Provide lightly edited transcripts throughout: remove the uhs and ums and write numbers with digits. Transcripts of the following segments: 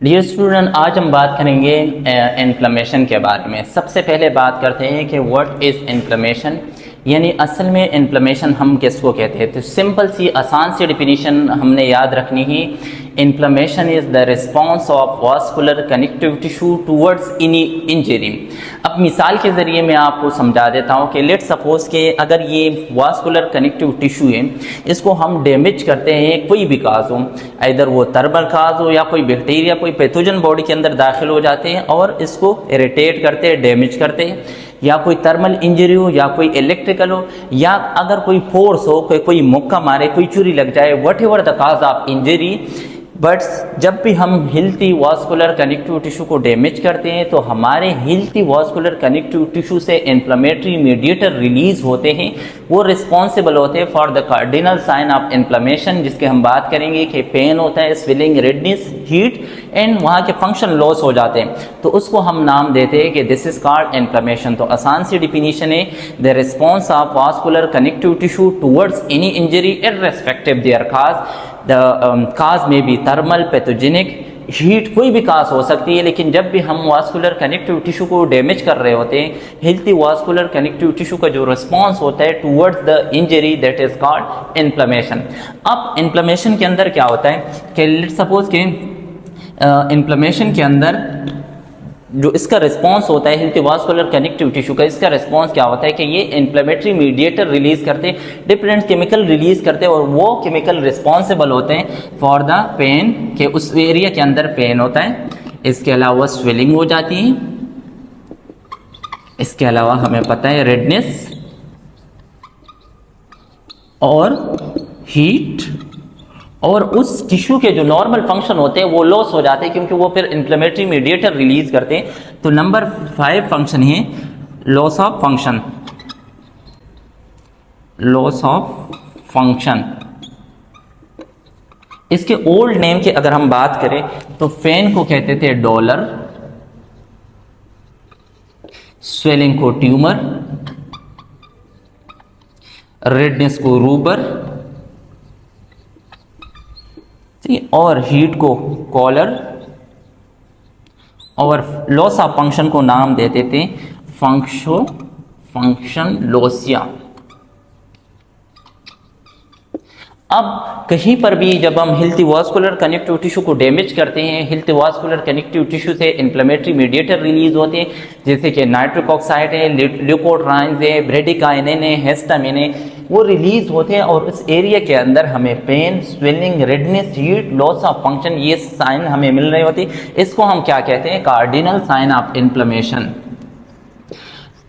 Dear student, आज हम बात करेंगे इन्फ्लेमेशन के बारे में। सबसे पहले बात करते हैं कि व्हाट इज़ इन्फ्लेमेशन, यानी असल में इन्फ्लेमेशन हम किसको कहते हैं। तो सिंपल सी आसान सी डिफिनीशन हमने याद रखनी ही। Inflammation is the response of vascular connective tissue towards any injury. अब मिसाल के ज़रिए मैं आपको समझा देता हूँ कि लेट सपोज के अगर ये वास्कुलर कनेक्टिव टिश्यू है, इसको हम डैमेज करते हैं, कोई भी काज हो, इधर वो थर्मल काज हो या कोई बैक्टीरिया कोई पैथोजन बॉडी के अंदर दाखिल हो जाते हैं और इसको इरिटेट करते हैं, डैमेज करते हैं, या कोई थर्मल इंजरी हो या कोई इलेक्ट्रिकल हो, या अगर कोई फोर्स हो, कोई मुक्का मारे, कोई चुरी लग जाए, whatever the cause of injury. But जब भी हम हिलती वास्कुलर कनेक्टिव टिश्यू को डैमेज करते हैं तो हमारे हिलती वास्कुलर कनेक्टिव टिश्यू से इन्फ्लेमेटरी मीडिएटर रिलीज होते हैं। वो रिस्पॉन्सिबल होते हैं for the cardinal sign of inflammation, जिसके हम बात करेंगे कि पेन होता है, स्वेलिंग, रेडनेस, हीट एंड वहाँ के फंक्शन लॉस हो जाते हैं, तो उसको हम नाम देते हैं कि दिस इज कॉल्ड इन्फ्लेमेशन। तो आसान सी डिफिनीशन है, the response of vascular connective tissue towards any injury irrespective their cause. The cause में भी थर्मल, पैथोजेनिक, हीट, कोई भी काज हो सकती है। लेकिन जब भी हम वास्कुलर कनेक्टिव टिश्यू को डैमेज कर रहे होते हैं, हिलती वास्कुलर कनेक्टिव टिश्यू का जो रिस्पॉन्स होता है towards the injury, that is called inflammation. अब इन्फ्लेमेशन के अंदर क्या होता है कि लेट्स सपोज के इन्फ्लेमेशन के अंदर जो इसका रिस्पॉन्स होता है हिलती वास्कुलर कनेक्टिव टिश्यू का, इसका रिस्पॉन्स क्या होता है कि ये इन्फ्लेमेटरी मीडिएटर रिलीज करते, डिफरेंट केमिकल रिलीज करते हैं, और वो केमिकल रिस्पॉन्सिबल होते हैं फॉर द पेन, के उस एरिया के अंदर पेन होता है। इसके अलावा स्वेलिंग हो जाती है, इसके अलावा हमें पता है रेडनेस और हीट, और उस टिश्यू के जो नॉर्मल फंक्शन होते हैं वो लॉस हो जाते हैं क्योंकि वो फिर इन्फ्लेमेटरी मीडिएटर रिलीज करते हैं। तो नंबर 5 फंक्शन है loss of function. Loss of function, इसके ओल्ड नेम की अगर हम बात करें तो पेन को कहते थे डॉलर, स्वेलिंग को ट्यूमर, रेडनेस को रूबर, और हीट को कॉलर, और लॉस ऑफ फंक्शन को नाम देते थे फंक्शन लॉसिया। अब कहीं पर भी जब हम हिलती वास्कुलर कनेक्टिव टिश्यू को डैमेज करते हैं, हिलती वास्कुलर कनेक्टिव टिश्यू से इन्फ्लेमेटरी मीडिएटर रिलीज होते हैं, जैसे कि नाइट्रिक ऑक्साइड है, ल्यूकोट्राइन्स है, ब्रेडिकाइनिन है, हिस्टामिन है, वो रिलीज होते हैं और इस एरिया के अंदर हमें pain, swelling, redness, heat, loss of function, ये साइन हमें मिल रहे होते हैं। इसको हम क्या कहते हैं, कार्डिनल साइन ऑफ इन्फ्लेमेशन।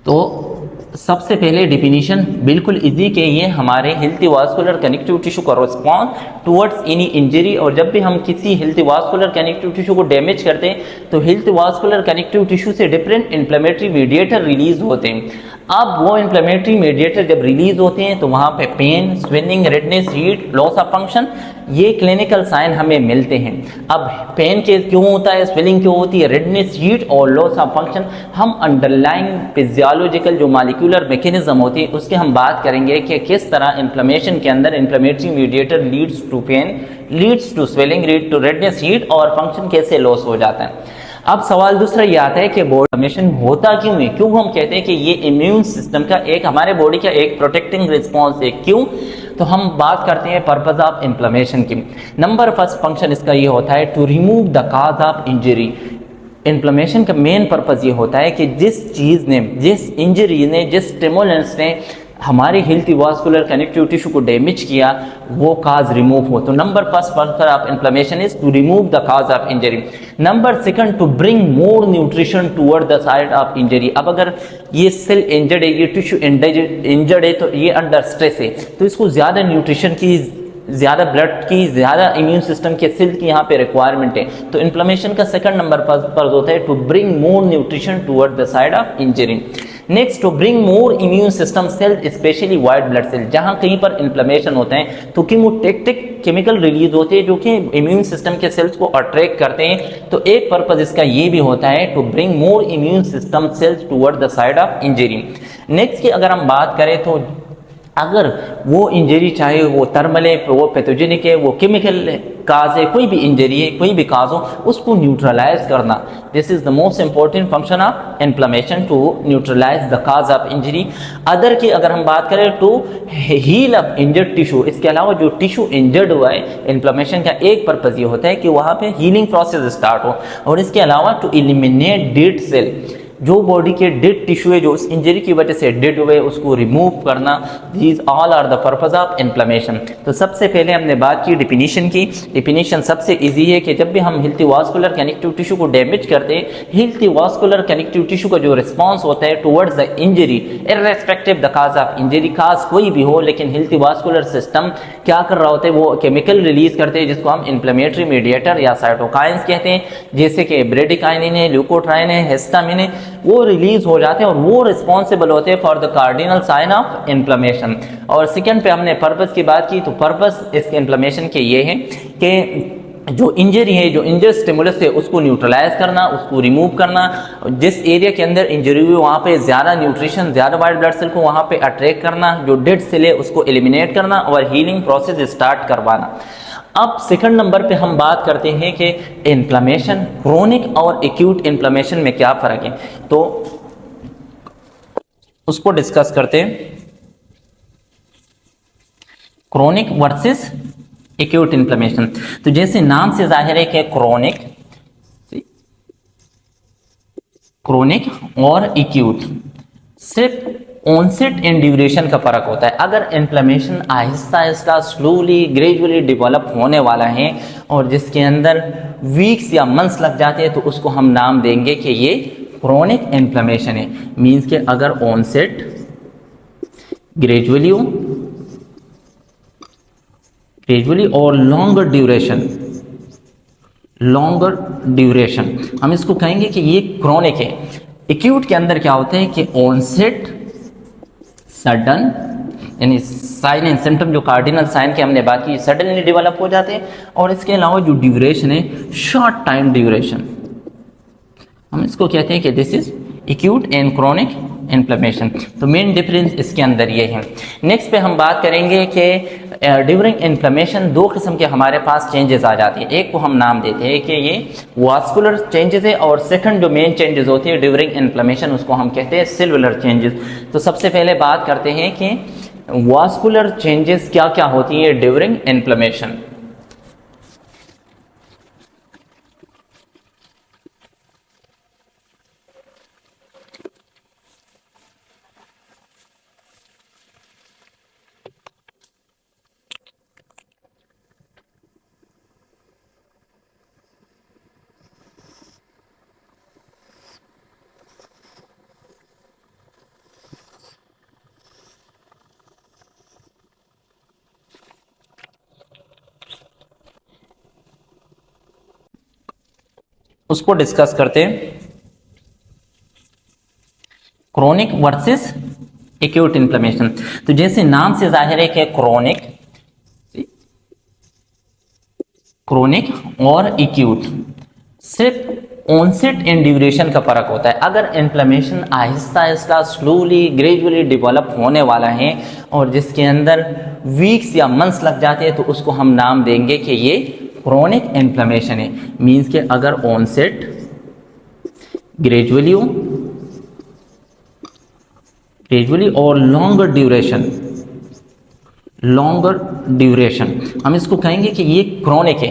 तो सबसे पहले डिफिनीशन बिल्कुल इजी के ये हमारे हिलती वास्कुलर कनेक्टिव टिश्यू का रिस्पॉन्स टुवर्ड्स एनी इंजरी, और जब भी हम किसी हिलती वास्कुलर कनेक्टिव टिश्यू को डैमेज करते हैं तो हिलती वास्कुलर कनेक्टिव टिश्यू से डिफरेंट इन्फ्लेमेटरी मीडिएटर रिलीज होते हैं। अब वो इन्फ्लेमेटरी मीडिएटर जब रिलीज होते हैं तो वहाँ पे pain, swelling, redness, heat, loss of function, ये क्लिनिकल साइन हमें मिलते हैं। अब पेन के क्यों होता है, स्वेलिंग क्यों होती है, रेडनेस, हीट और लॉस ऑफ फंक्शन, हम अंडरलाइंग फिजियोलॉजिकल जो मॉलिक्यूलर मैकेनिज्म होती है उसकी हम बात करेंगे कि किस तरह इन्फ्लेमेशन के अंदर inflammatory mediator leads to pain, leads to swelling, lead to redness, heat, और फंक्शन कैसे लॉस हो जाता है। अब सवाल दूसरा ये आता है कि बॉडी इन्फ्लेमेशन होता क्यों है, क्यों हम कहते हैं कि ये इम्यून सिस्टम का एक, हमारे बॉडी का एक प्रोटेक्टिंग रिस्पॉन्स है, क्यों। तो हम बात करते हैं पर्पज ऑफ इन्फ्लेमेशन की। नंबर फर्स्ट फंक्शन इसका ये होता है to remove the cause of injury. Inflammation का मेन पर्पज ये होता है कि जिस चीज़ ने, जिस इंजरी ने, जिस स्टिमुलेंट्स ने हमारे हिलती वास्कुलर कनेक्टिव टिश्यू को डैमेज किया वो काज रिमूव हो। तो number first function of inflammation is to remove the cause of injury. Number second, to bring more nutrition toward the side of injury. अब अगर ये सेल इंजर्ड है, ये टिश्यू इंजर्ड है, तो ये अंडर स्ट्रेस है, तो इसको ज़्यादा न्यूट्रिशन की, ज़्यादा ब्लड की, ज़्यादा इम्यून सिस्टम के सेल की यहाँ पे रिक्वायरमेंट है। तो इन्फ्लेमेशन का सेकंड नंबर पर होता है to bring more nutrition toward the side of injury. Next, to bring more immune system cell, especially white blood cell. जहाँ कहीं पर इन्फ्लेमेशन होता है तो कीमोटैक्टिक केमिकल रिलीज होते हैं जो कि इम्यून सिस्टम के सेल्स को अट्रैक्ट करते हैं। तो एक पर्पज इसका ये भी होता है to bring more immune system cells toward the side of injury. Next की अगर हम बात करें तो अगर वो इंजरी चाहे वो थर्मल है, वो पैथोजेनिक है, वो केमिकल काज है, कोई भी इंजरी है, कोई भी काज हो, उसको न्यूट्रलाइज करना। This is the most important function of inflammation, to neutralise the cause of injury. Other की अगर हम बात करें to heal up injured tissue. इसके अलावा जो टिश्यू इंजर्ड हुआ है, इन्फ्लेमेशन का एक पर्पज ये होता है कि वहां पे हीलिंग प्रोसेस स्टार्ट हो, और इसके अलावा टू एलिमिनेट डेड सेल। जो बॉडी के डेड टिश्यू है, जो उस इंजरी की वजह से डेड हुए, उसको रिमूव करना। These all are the purpose of inflammation. तो सबसे पहले हमने बात की डिफिनीशन की। डिफिनीशन सबसे इजी है कि जब भी हम हेल्थी वास्कुलर कनेक्टिव टिश्यू को डैमेज करते हैं, हेल्थी वास्कुलर कनेक्टिव टिश्यू का जो रिस्पॉन्स होता है towards the injury, irrespective the cause of injury, cause कोई भी हो, लेकिन हेल्थी वास्कुलर सिस्टम क्या कर रहा होता है, वो केमिकल रिलीज करते हैं जिसको हम इन्फ्लेमेटरी मीडिएटर या साइटोकाइंस कहते हैं, जैसे कि ब्रेडिकाइनिन है, ल्यूकोट्राइन है, हिस्टामिन है, वो रिलीज हो जाते हैं और वो रिस्पॉन्सिबल होते हैं for the cardinal sign of inflammation. और सेकंड पे हमने पर्पस की बात की, तो पर्पस इसके इन्फ्लेमेशन के ये है कि जो इंजरी है, जो इंजर स्टिमुलस है, उसको न्यूट्रलाइज करना, उसको रिमूव करना। जिस एरिया के अंदर इंजरी हुई वहाँ पे ज़्यादा न्यूट्रिशन, ज़्यादा वाइट ब्लड सेल को वहाँ पे अट्रैक्ट करना, जो डेड सेल है उसको एलिमिनेट करना और हीलिंग प्रोसेस स्टार्ट करवाना। अब सेकंड नंबर पे हम बात करते हैं कि इन्फ्लेमेशन, क्रोनिक और एक्यूट इन्फ्लेमेशन में क्या फ़र्क है, तो उसको डिस्कस करते हैं। Chronic versus acute inflammation. तो जैसे नाम से जाहिर है कि क्रोनिक और एक्यूट सिर्फ ऑनसेट एंड ड्यूरेशन का फर्क होता है। अगर inflammation Aahista Aahista slowly gradually develop होने वाला है और जिसके अंदर वीक्स या मंथ्स लग जाते हैं, तो उसको हम नाम देंगे कि ये क्रोनिक इन्फ्लेमेशन है। मींस के अगर ऑनसेट ग्रेजुअली और लॉन्गर ड्यूरेशन, हम इसको कहेंगे कि ये क्रोनिक है। एक्यूट के अंदर क्या होते हैं कि ऑनसेट सडन, यानी साइन एंड सिम्टम जो कार्डिनल साइन के हमने बात की, सडनली डेवलप हो जाते हैं, और इसके अलावा जो ड्यूरेशन है, शॉर्ट टाइम ड्यूरेशन, हम इसको कहते हैं कि this is acute and chronic inflammation. तो मेन डिफरेंस इसके अंदर ये है। नेक्स्ट पे हम बात करेंगे कि ड्यूरिंग इन्फ्लेमेशन दो किस्म के हमारे पास चेंजेस आ जाते हैं। एक को हम नाम देते हैं कि ये वास्कुलर चेंजेस है, और सेकंड जो मेन चेंजेस होती है ड्यूरिंग इन्फ्लेमेशन, उसको हम कहते हैं सेलुलर चेंजेस। तो सबसे पहले बात करते हैं कि वास्कुलर चेंजेस क्या क्या होती है ड्यूरिंग इन्फ्लेमेशन। उसको डिस्कस करते हैं। Chronic versus acute inflammation. तो जैसे नाम से जाहिर है कि क्रोनिक और एक्यूट सिर्फ ऑनसेट एंड ड्यूरेशन का फर्क होता है। अगर inflammation Aahista Aahista slowly gradually develop होने वाला है और जिसके अंदर वीक्स या मंथ्स लग जाते हैं, तो उसको हम नाम देंगे कि ये क्रोनिक इन्फ्लेमेशन है। मींस के अगर ऑनसेट ग्रेजुअली और लॉन्गर ड्यूरेशन, हम इसको कहेंगे कि ये क्रोनिक है।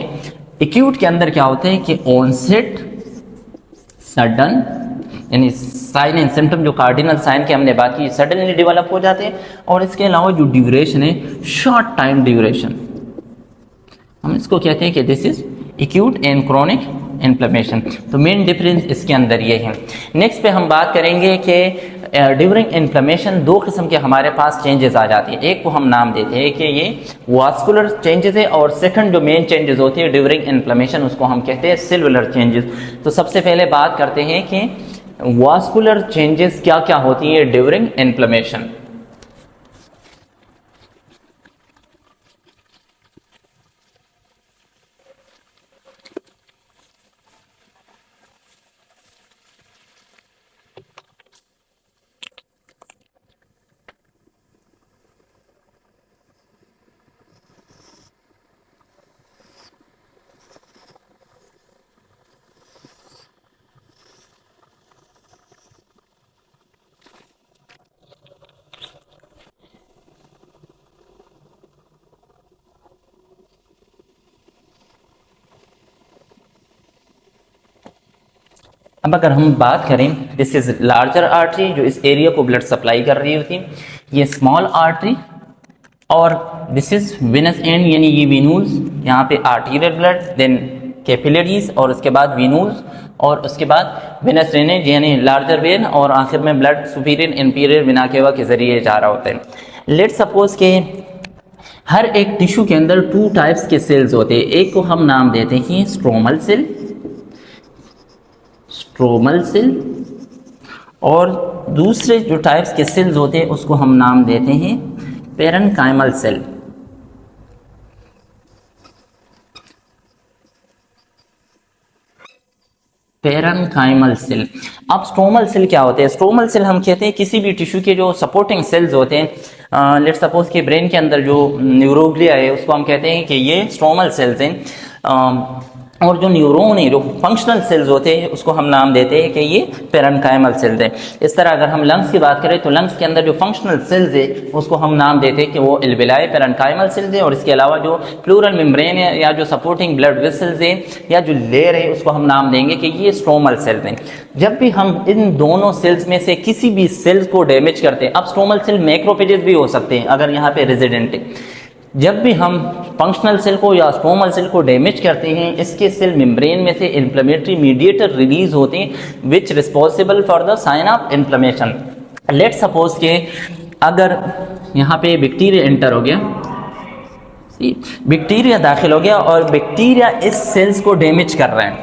एक्यूट के अंदर क्या होते हैं कि ऑनसेट सडन, यानी साइन एंड सिम्टम जो कार्डिनल साइन के हमने बात की, सडनली डेवलप हो जाते हैं, और इसके अलावा जो ड्यूरेशन है, शॉर्ट टाइम ड्यूरेशन, हम इसको कहते हैं कि this is acute and chronic inflammation. तो मेन डिफरेंस इसके अंदर ये है। नेक्स्ट पे हम बात करेंगे कि ड्यूरिंग इन्फ्लेमेशन दो किस्म के हमारे पास चेंजेस आ जाते हैं। एक को हम नाम देते हैं कि ये वास्कुलर चेंजेस है, और सेकंड जो मेन चेंजेस होती है ड्यूरिंग इन्फ्लेमेशन, उसको हम कहते हैं सेलुलर चेंजेस। तो सबसे पहले बात करते हैं कि वास्कुलर चेंजेस क्या क्या होती है ड्यूरिंग इन्फ्लेमेशन। अब अगर हम बात करें, दिस इज लार्जर आर्टरी जो इस एरिया को ब्लड सप्लाई कर रही होती है, ये स्मॉल आर्टरी, और दिस इज वेनस एंड यानी ये वेनूल्स, यहाँ पे आर्टीरियल ब्लड, देन कैपिलरीज, और उसके बाद वेनूल्स, और उसके बाद वेनस ड्रेनेज यानी लार्जर वेन, और आखिर में blood superior inferior vena cava के जरिए जा रहा होता है। लेट सपोज के हर एक टिश्यू के अंदर 2 टाइप्स के सेल्स होते हैं, एक को हम नाम देते हैं स्ट्रोमल सेल, और दूसरे जो टाइप्स के सेल्स होते हैं उसको हम नाम देते हैं पेरेन्काइमल सेल। Parenchymal cell. अब स्ट्रोमल सेल क्या होते हैं? स्ट्रोमल सेल हम कहते हैं किसी भी टिश्यू के जो सपोर्टिंग सेल्स होते हैं, लेट सपोज कि ब्रेन के अंदर जो न्यूरोग्लिया है उसको हम कहते हैं कि ये स्ट्रोमल सेल्स हैं, और जो न्यूरॉन है, जो फंक्शनल सेल्स होते हैं उसको हम नाम देते हैं कि ये पेरेन्काइमल सेल्स हैं। इस तरह अगर हम लंग्स की बात करें तो लंग्स के अंदर जो फंक्शनल सेल्स है उसको हम नाम देते हैं कि वो एल्वेलाई पेरेन्काइमल सेल्स है, और इसके अलावा जो प्लूरल मेम्ब्रेन है या जो सपोर्टिंग ब्लड वेसल्स है या जो लेयर है उसको हम नाम देंगे कि ये स्ट्रोमल सेल्स हैं। जब भी हम इन दोनों सेल्स में से किसी भी सेल्स को डैमेज करते हैं, अब स्ट्रोमल सेल मैक्रोफेजेस भी हो सकते हैं अगर यहाँ पे रेजिडेंट है, जब भी हम फंक्शनल सेल को या स्ट्रोमल सेल को डैमेज करते हैं, इसके सेल मेम्ब्रेन में से इन्फ्लेमेटरी मीडिएटर रिलीज होते हैं which responsible for the sign of inflammation. Let suppose के अगर यहाँ पे बैक्टीरिया एंटर हो गया, बैक्टीरिया दाखिल हो गया और बैक्टीरिया इस सेल्स को डैमेज कर रहे हैं,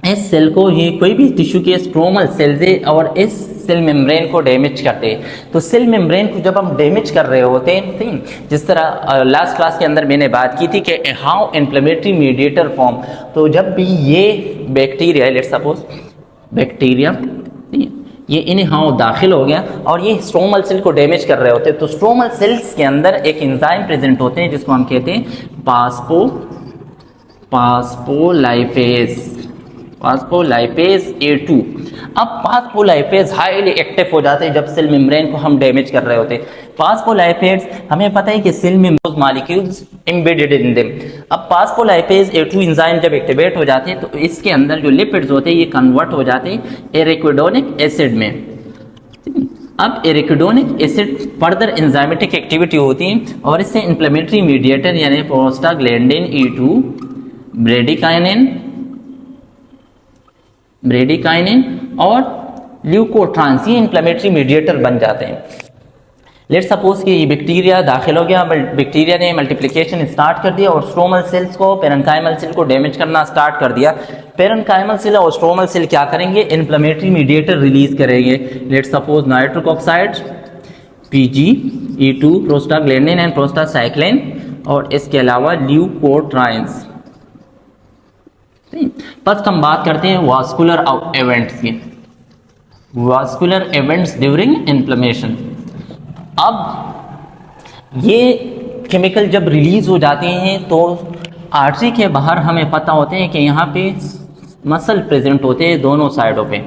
इस सेल को, ये कोई भी टिश्यू के स्ट्रोमल सेल्स है और इस सेल मेम्ब्रेन को डैमेज करते हैं, तो सेल मेम्ब्रेन को जब हम डैमेज कर रहे होते हैं, ठीक, जिस तरह लास्ट क्लास के अंदर मैंने बात की थी कि हाउ इन्फ्लेमेटरी मीडिएटर फॉर्म, तो जब भी ये बैक्टीरिया, लेट्स सपोज बैक्टीरिया ये इन हाउ दाखिल हो गया और ये स्ट्रोमल सेल को डैमेज कर रहे होते हैं, तो स्ट्रोमल सेल्स के अंदर एक एंजाइम प्रेजेंट होते हैं जिसको हम कहते हैं फास्फोलाइपेज A2। अब फास्फोलाइपेज हाईली एक्टिव हो जाते हैं जब सेल मेम्ब्रेन को हम डैमेज कर रहे होते हैं। फास्फोलाइपेज हमें पता है कि सेल में मॉलिक्यूल्स एम्बेडेड इन देम। अब फास्फोलाइपेज A2 एंजाइम जब एक्टिवेट हो जाते हैं तो इसके अंदर जो लिपिड्स होते हैं ये कन्वर्ट हो जाते हैं एरिकिडोनिक एसिड में। अब एरिकिडोनिक एसिड फर्दर एंजाइमेटिक एक्टिविटी होती है और इससे इन्फ्लेमेटरी मीडिएटर यानी प्रोस्टाग्लैंडिन E2, ब्रेडिकाइनिन और ल्यूकोट्रांस ये इन्फ्लेमेटरी मीडिएटर बन जाते हैं। लेट सपोज कि ये बैक्टीरिया दाखिल हो गया, बैक्टीरिया ने मल्टीप्लिकेशन स्टार्ट कर दिया और स्ट्रोमल सेल्स को, पेरेन्काइमल सेल को डैमेज करना स्टार्ट कर दिया। पेरेन्काइमल सेल और स्ट्रोमल सेल क्या करेंगे? इन्फ्लेमेटरी मीडिएटर रिलीज करेंगे। Let suppose nitric oxide, PgE2, prostaglandin and prostacyclin, और इसके अलावा ल्यूकोट्राइंस। बस हम बात करते हैं वास्कुलर इवेंट्स की, वास्कुलर इवेंट्स ड्यूरिंग इन्फ्लेमेशन। अब ये केमिकल जब रिलीज हो जाते हैं तो आर्टरी के बाहर हमें पता होते हैं कि यहाँ पे मसल प्रेजेंट होते हैं दोनों साइडों पे।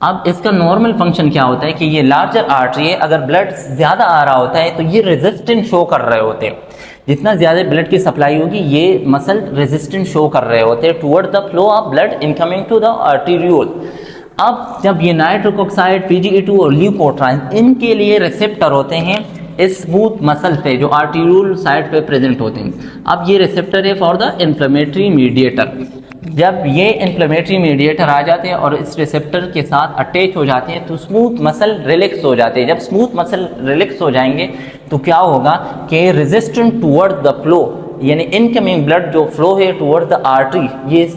अब इसका नॉर्मल फंक्शन क्या होता है कि ये लार्जर आर्टरी है, अगर ब्लड ज्यादा आ रहा होता है तो ये रेजिस्टेंट शो कर रहे होते हैं। जितना ज्यादा ब्लड की सप्लाई होगी ये मसल रेजिस्टेंट शो कर रहे होते हैं toward the flow of blood incoming to the arteriole. अब जब ये नाइट्रिक ऑक्साइड, PgE2 और ल्यूकोट्राइन इनके लिए रिसेप्टर होते हैं इस स्मूथ मसल पे जो आर्टेरियोल साइड पे प्रेजेंट होते हैं। अब ये रिसेप्टर है फॉर द इन्फ्लेमेटरी मीडिएटर। जब ये इन्फ्लेमेटरी मीडिएटर आ जाते हैं और इस रिसेप्टर के साथ अटैच हो जाते हैं तो स्मूथ मसल रिलैक्स हो जाते हैं। जब स्मूथ मसल रिलैक्स हो जाएंगे तो क्या होगा कि रेजिस्टेंट टुवर्ड द फ्लो यानी इनकमिंग ब्लड जो फ्लो है टुवर्ड द आर्टरी,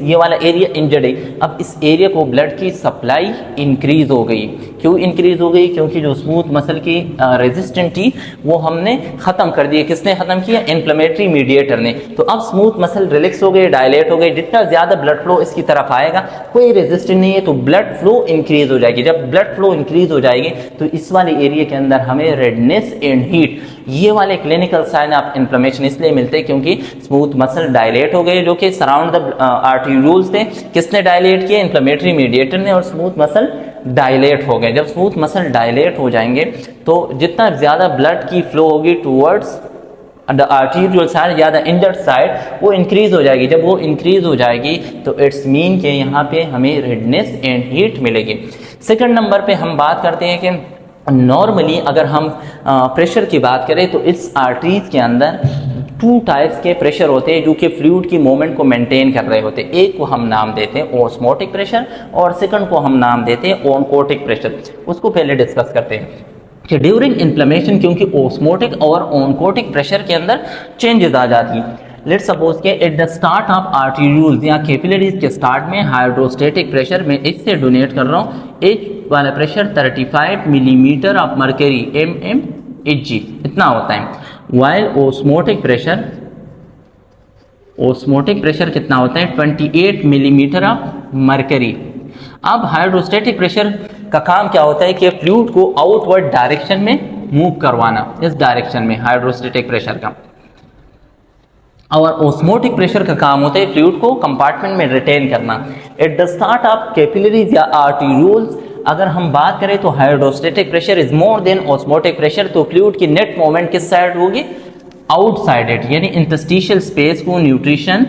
ये वाला एरिया इंजर्ड है। अब इस एरिया को ब्लड की सप्लाई इंक्रीज हो गई। क्यों इंक्रीज हो गई? क्योंकि जो स्मूथ मसल की रेजिस्टेंट थी वो हमने खत्म कर दी। किसने खत्म किया? इन्फ्लेमेटरी मीडिएटर ने। तो अब स्मूथ मसल रिलैक्स हो गए, डायलेट हो गए। जितना ज्यादा ब्लड फ्लो इसकी तरफ आएगा, कोई रेजिस्टेंट नहीं है तो ब्लड फ्लो इंक्रीज हो जाएगी। जब ब्लड फ्लो इंक्रीज हो जाएगी तो इस वाले एरिया के अंदर हमें रेडनेस एंड हीट, ये वाले क्लिनिकल साइन ऑफ इन्फ्लेमेशन इसलिए मिलते हैं क्योंकि स्मूथ मसल डायलेट हो गए जो कि सराउंड द आर्टेरियोल्स थे। किसने डायलेट किए? इन्फ्लेमेटरी मीडिएटर ने। और स्मूथ मसल डायलेट हो गए। जब स्मूथ मसल डायलेट हो जाएंगे तो जितना ज्यादा ब्लड की फ्लो होगी टुवर्ड्स द आर्टीरियल साइड या द इंजर्ड साइड वो इंक्रीज हो जाएगी। जब वो इंक्रीज हो जाएगी तो इट्स मीन के यहाँ पे हमें रेडनेस एंड हीट मिलेगी। सेकंड नंबर पे हम बात करते हैं कि नॉर्मली अगर हम प्रेशर की बात करें तो इस आर्टरीज के अंदर टू टाइप्स के प्रेशर होते हैं जो कि फ्लूइड की मूवमेंट को मेंटेन कर रहे होते हैं। एक को हम नाम देते हैं ऑस्मोटिक प्रेशर और सेकंड को हम नाम देते हैं ओनकोटिक प्रेशर। उसको पहले डिस्कस करते हैं कि ड्यूरिंग इन्फ्लेमेशन क्योंकि ऑस्मोटिक और ओनकोटिक प्रेशर के अंदर चेंजेस आ जाती हैं। लेट्स सपोज के at the start of arterioles या कैपिलरीज के स्टार्ट में हाइड्रोस्टेटिक प्रेशर में इससे डोनेट कर रहा हूँ एच वाला pressure 35 millimetre of mercury mmHg इतना होता है। वाइल ओस्मोटिक प्रेशर कितना होता है 28 मिलीमीटर ऑफ मर्करी। अब हाइड्रोस्टेटिक प्रेशर का काम क्या होता है कि फ्लूइड को आउटवर्ड डायरेक्शन में मूव करवाना, इस डायरेक्शन में हाइड्रोस्टेटिक प्रेशर का। और ओस्मोटिक प्रेशर का काम होता है फ्लूइड को कंपार्टमेंट में रिटेन करना। At the start of capillaries या आर्टेरियोल्स अगर हम बात करें तो hydrostatic pressure is more than osmotic pressure, तो फ्लूइड की नेट मूवमेंट किस साइड होगी, आउटसाइडेड, यानी इंटरस्टिशियल स्पेस को न्यूट्रिशन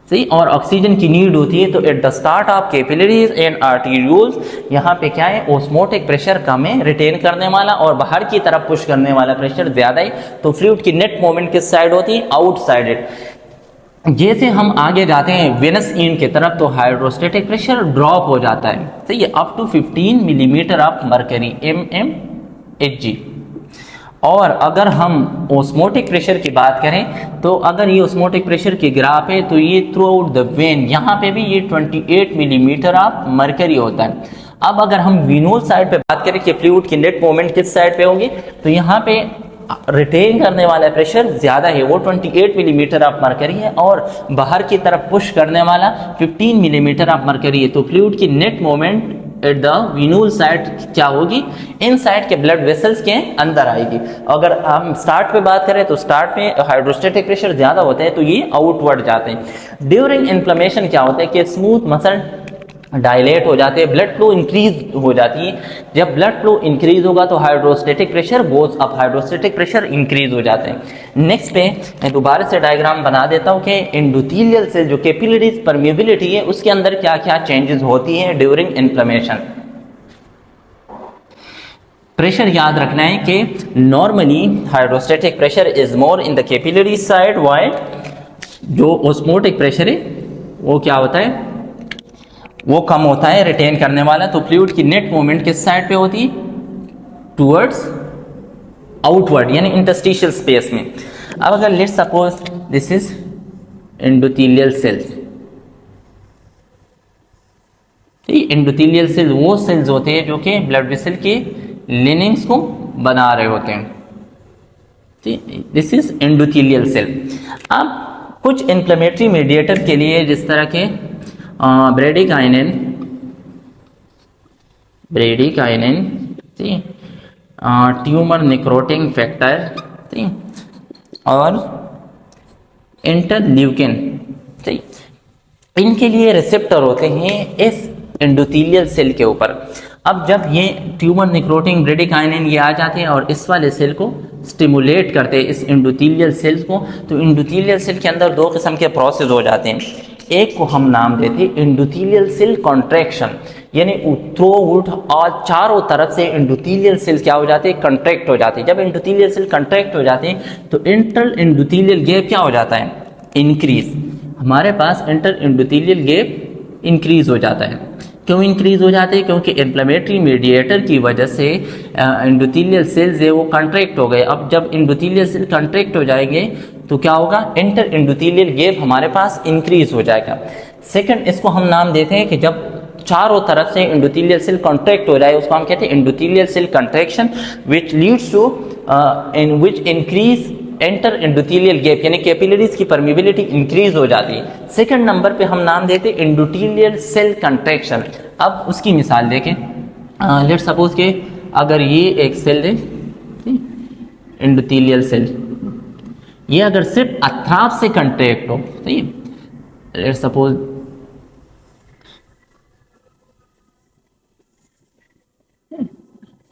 सही और ऑक्सीजन की नीड होती है। तो at the start of capillaries and arterioles यहाँ पे क्या है, ओस्मोटिक प्रेशर कम है, रिटेन करने वाला और बाहर की तरफ पुश करने वाला प्रेशर ज्यादा है, तो फ्लूइड की नेट मूवमेंट किस साइड होती है, आउटसाइडेड। जैसे हम आगे जाते हैं वेनस एंड की तरफ तो हाइड्रोस्टेटिक प्रेशर ड्रॉप हो जाता है, सही है, up to 15 millimetre of mercury mmHg। और अगर हम ओस्मोटिक प्रेशर की बात करें तो अगर ये ओस्मोटिक प्रेशर की ग्राफ है तो ये थ्रू आउट द वेन यहाँ पे भी ये 28 मिलीमीटर ऑफ मर्करी होता है। अब अगर हम वीनोल साइड पे बात करें कि फ्लूइड की नेट मूवमेंट किस साइड पे होगी, तो यहाँ पे रिटेन करने वाला प्रेशर ज्यादा है, वो 28 मिलीमीटर ऑफ मर्करी है और बाहर की तरफ पुश करने वाला 15 मिलीमीटर ऑफ मर्करी है। तो फ्लूइड की net movement at the venule side क्या होगी, इन साइड के ब्लड वेसल्स के अंदर आएगी। अगर हम स्टार्ट पे बात करें तो स्टार्ट में हाइड्रोस्टेटिक प्रेशर ज्यादा होता है तो ये आउटवर्ड जाते हैं। ड्यूरिंग इन्फ्लेमेशन क्या होता है कि स्मूथ मसल डायलेट हो जाते हैं, ब्लड फ्लो इंक्रीज हो जाती है। जब ब्लड फ्लो इंक्रीज होगा तो hydrostatic pressure goes up, hydrostatic pressure increase हो जाते हैं। नेक्स्ट पे मैं दोबारा से डायग्राम बना देता हूँ कि एंडोथेलियल सेल जो कैपिलरीज परमेबिलिटी है उसके अंदर क्या क्या चेंजेस होती है ड्यूरिंग इन्फ्लेमेशन। प्रेशर याद रखना है कि normally hydrostatic pressure is more in the capillary side, while जो ऑस्मोटिक प्रेशर है वो क्या होता है, वो कम होता है, रिटेन करने वाला। तो फ्लूइड की नेट मूवमेंट किस साइड पे होती है, टुवर्ड्स आउटवर्ड, यानी इंटरस्टिशियल स्पेस में। अब अगर let's suppose this is endothelial cells, endothelial cells वो सेल्स होते हैं जो कि ब्लड वेसल के लिनिंग्स को बना रहे होते हैं, दिस इज एंडोथेलियल सेल। अब कुछ इन्फ्लेमेटरी मीडिएटर के लिए जिस तरह के ब्रेडिकाइनिन ट्यूमर निक्रोटिंग फैक्टर और इंटरल्यूकिन, इनके लिए रिसेप्टर होते हैं इस एंडोथेलियल सेल के ऊपर। अब जब ये ट्यूमर निक्रोटिंग ब्रेडिकाइनिन ये आ जाते हैं और इस वाले सेल को स्टिमुलेट करते हैं, इस एंडोथेलियल सेल्स को, तो एंडोथेलियल सेल के अंदर दो किस्म के प्रोसेस हो जाते हैं। एक को हम नाम देते हैं एंडोथेलियल सेल कॉन्ट्रैक्शन, यानी थ्रू आउट और चारों तरफ से एंडोथेलियल सेल क्या हो जाते हैं, कंट्रैक्ट हो जाते हैं। जब एंडोथेलियल सेल कंट्रैक्ट हो जाते हैं तो इंटर एंडोथेलियल गैप क्या हो जाता है, इंक्रीज। हमारे पास इंटर एंडोथेलियल गैप इंक्रीज हो जाता है। क्यों इंक्रीज हो जाते हैं, क्योंकि इन्फ्लेमेटरी मीडिएटर की वजह से एंडोथेलियल सेल्स है वो कंट्रैक्ट हो गए। अब जब एंडोथेलियल सेल कंट्रैक्ट हो जाएंगे तो क्या होगा, इंटर एंडोथेलियल गैप हमारे पास इंक्रीज हो जाएगा। सेकंड, इसको हम नाम देते हैं कि जब चारों तरफ से एंडोथेलियल सेल कॉन्ट्रैक्ट हो जाए उसको हम कहते हैं endothelial cell contraction, which leads to in which increase inter endothelial gap, यानी कैपिलरीज की परमिबिलिटी इंक्रीज हो जाती है। सेकंड नंबर पे हम नाम देते हैं एंडोथेलियल सेल कंट्रैक्शन। अब उसकी मिसाल देखें, लेट्स सपोज के अगर ये एक सेल है एंडोथेलियल सेल, ये अगर सिर्फ अथराफ से कंट्रैक्ट हो, सही, लेट्स सपोज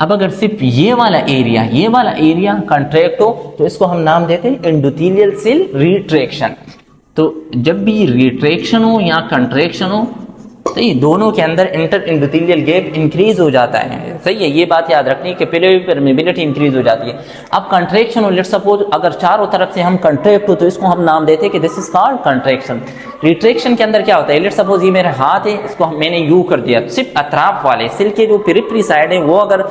अब अगर सिर्फ ये वाला एरिया कंट्रैक्ट हो तो इसको हम नाम देते हैं एंडोथेलियल सेल रिट्रैक्शन। तो जब भी रिट्रैक्शन हो या कंट्रैक्शन हो तो ये दोनों के अंदर इंटर एंडोथेलियल गैप इंक्रीज हो जाता है। सही है, ये बात याद रखनी है कि पिलरी परमेबिलिटी इंक्रीज हो जाती है। अब कंट्रैक्शन हो, लेट्स सपोज अगर चारों तरफ से हम कंट्रैक्ट हो तो इसको हम नाम देते हैं कि this is called contraction. Retraction के अंदर क्या होता है, लेट्स सपोज ये मेरा हाथ है, इसको मैंने यू कर दिया, सिर्फ अतराफ वाले सिल के जो पेरिफेरी साइड है वो अगर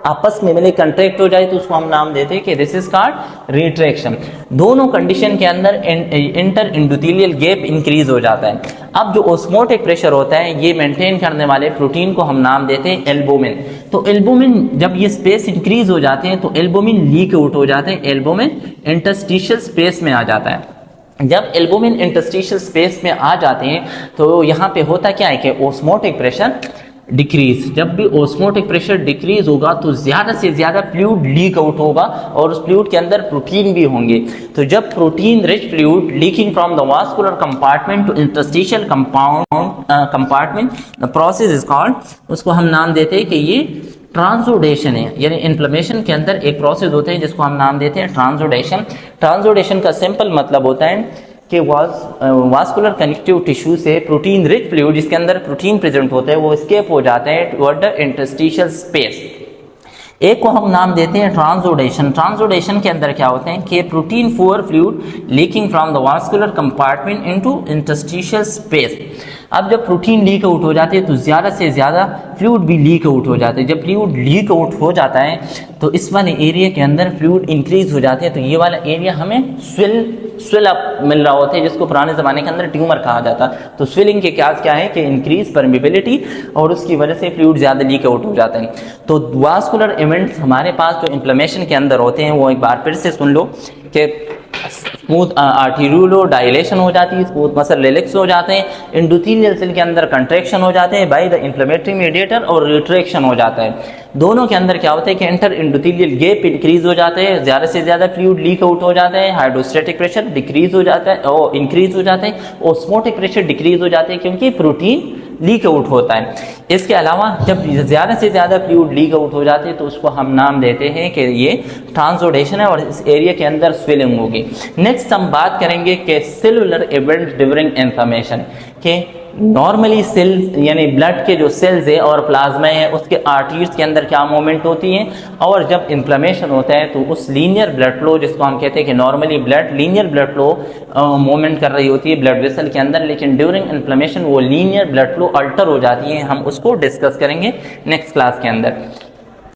आपस में मिले कंट्रैक्ट हो जाए तो उसको हम नाम देते हैं कि दिस इज कॉल्ड रिट्रैक्शन। दोनों कंडीशन के अंदर इंटर एंडोथेलियल गैप इंक्रीज हो जाता है। अब जो ऑस्मोटिक प्रेशर होता है ये मेंटेन करने वाले प्रोटीन को हम नाम देते हैं एल्बुमिन। तो एल्बुमिन जब ये स्पेस इंक्रीज हो जाते हैं तो एल्बुमिन लीक आउट हो जाते हैं, एल्बुमिन इंटरस्टिशियल स्पेस में आ जाता है। जब एल्बुमिन इंटरस्टिशियल स्पेस में आ जाते हैं तो यहाँ पे होता क्या है कि ऑस्मोटिक प्रेशर डिक्रीज, जब भी ऑस्मोटिक प्रेशर डिक्रीज होगा तो ज्यादा से ज्यादा फ्लूइड लीक आउट होगा और उस फ्लूइड के अंदर प्रोटीन भी होंगे। तो जब protein rich fluid leaking from the vascular compartment to interstitial compartment the process is called, उसको हम नाम देते हैं कि ये ट्रांसोडेशन है। यानी इन्फ्लेमेशन के अंदर एक प्रोसेस होता है जिसको हम नाम देते हैं ट्रांसोडेशन। ट्रांसोडेशन का सिंपल मतलब होता है कि वास्कुलर कनेक्टिव टिश्यू से प्रोटीन रिच फ्लूइड जिसके अंदर प्रोटीन प्रेजेंट होता है वो एस्केप हो जाते हैं टुवर्ड द इंटरस्टिशियल स्पेस। एक को हम नाम देते हैं ट्रांसोडेशन। ट्रांसोडेशन के अंदर क्या होते हैं कि protein poor fluid leaking from the vascular compartment into interstitial space. अब जब प्रोटीन लीक आउट हो जाती है तो ज़्यादा से ज़्यादा फ्लूइड भी लीक आउट हो जाते हैं। जब फ्लूइड लीक आउट हो जाता है तो इस वाले एरिया के अंदर फ्लूइड इंक्रीज हो जाते हैं तो ये वाला एरिया हमें स्विल अप मिल रहा होता है जिसको पुराने ज़माने के अंदर ट्यूमर कहा जाता। तो स्विलिंग के क्या है कि इंक्रीज परमिबिलिटी और उसकी वजह से फ्लूइड ज़्यादा लीक आउट हो जाते हैं। तो वास्कुलर इवेंट्स हमारे पास जो इन्फ्लेमेशन के अंदर होते हैं वो एक बार फिर से सुन लो कि स्मूथ आर्टेरियो डायलेशन हो जाती है, स्मूथ मसल रिलैक्स हो जाते हैं, एंडोथेलियल सेल के अंदर कंट्रैक्शन हो जाते हैं बाय द इन्फ्लेमेटरी मीडिएटर और रिट्रैक्शन हो जाता है। दोनों के अंदर क्या होता है कि इंटर एंडोथेलियल गैप इंक्रीज हो जाते हैं, ज़्यादा से ज़्यादा फ्लूइड लीक आउट हो जाता है, हाइड्रोस्टैटिक प्रेशर डिक्रीज हो जाता है और इंक्रीज हो जाता है, ऑस्मोटिक प्रेशर डिक्रीज हो जाते हैं क्योंकि प्रोटीन लीक आउट होता है। इसके अलावा जब ज़्यादा से ज़्यादा फ्लूइड लीक आउट हो जाते हैं तो उसको हम नाम देते हैं कि ये ट्रांसोडेशन है और इस एरिया के अंदर स्वेलिंग होगी। नेक्स्ट हम बात करेंगे कि सेलुलर इवेंट ड्यूरिंग इन्फ्लेमेशन के नॉर्मली सेल यानी ब्लड के जो सेल्स है और प्लाज्मा है उसके आर्टरीज के अंदर क्या मूवमेंट होती है और जब इन्फ्लेमेशन होता है तो उस लीनियर ब्लड फ्लो जिसको हम कहते हैं कि normally linear blood flow movement कर रही होती है ब्लड वेसल के अंदर, लेकिन ड्यूरिंग इन्फ्लेमेशन वो लीनियर ब्लड फ्लो अल्टर हो जाती है। हम उसको डिस्कस करेंगे नेक्स्ट क्लास के अंदर।